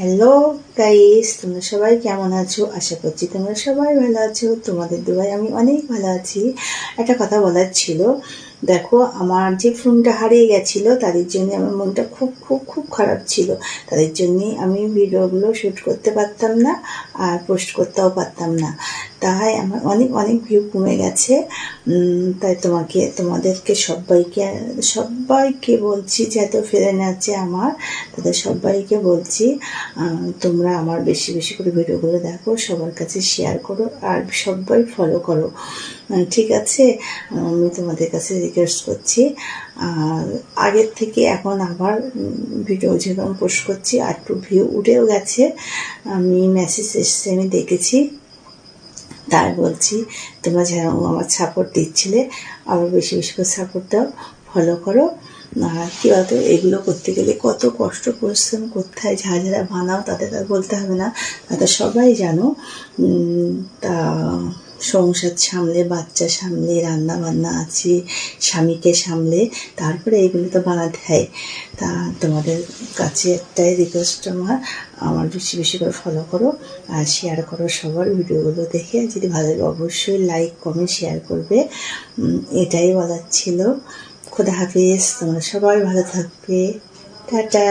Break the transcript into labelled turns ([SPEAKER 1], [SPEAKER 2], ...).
[SPEAKER 1] Hello guys, তোমরা সবাই কেমন আছো? আশা করছি তোমরা সবাই ভালো আছো। তোমাদের দোয়ায় আমি অনেক ভালো আছি। একটা কথা বলার ছিল, দেখো আমার যে ফোনটা হারিয়ে গেছিলো তাদের জন্য আমার মনটা খুব খুব খুব খারাপ ছিল। তাদের জন্যই আমি ভিডিওগুলো শ্যুট করতে পারতাম না আর পোস্ট করতেও পারতাম না। তাই আমার অনেক অনেক ভিউ কমে গেছে। তাই তোমাদেরকে সবাইকে বলছি, যে এত ফ্রেন্ড আছে আমার, তাদের সবাইকে বলছি তোমরা আমার বেশি বেশি করে ভিডিওগুলো দেখো, সবার কাছে শেয়ার করো আর সবাই ফলো করো, ঠিক আছে? আমি তোমাদের কাছে রিকোয়েস্ট করছি। আর আগের থেকে এখন আবার ভিডিও যেরকম পোস্ট করছি আর একটু ভিউ উঠেও গেছে, আমি মেসেজ এসছে আমি দেখেছি। তাই বলছি তোমরা যেরকম আমার সাপোর্ট দিচ্ছিলে আবার বেশি বেশি করে সাপোর্ট দাও, ফলো করো। আর কী বলতো, এগুলো করতে গেলে কত কষ্ট পরিশ্রম করতে হয়। যারা বানাও তাদের আর বলতে হবে না, তারা সবাই জানো। তা সংসার সামলে, বাচ্চা সামলে, রান্না বান্না আছে, স্বামীকে সামলে তারপরে এইগুলো তো বানাতে হয়। তা তোমাদের কাছে একটাই রিকোয়েস্ট আমার বেশি বেশি করে ফলো করো আর শেয়ার করো। সবার ভিডিওগুলো দেখে যদি ভালো লাগে অবশ্যই লাইক কমেন্ট শেয়ার করবে, এটাই বলার ছিল। খোদা হাফিজ, তোমরা সবাই ভালো থাকবে। টাটা।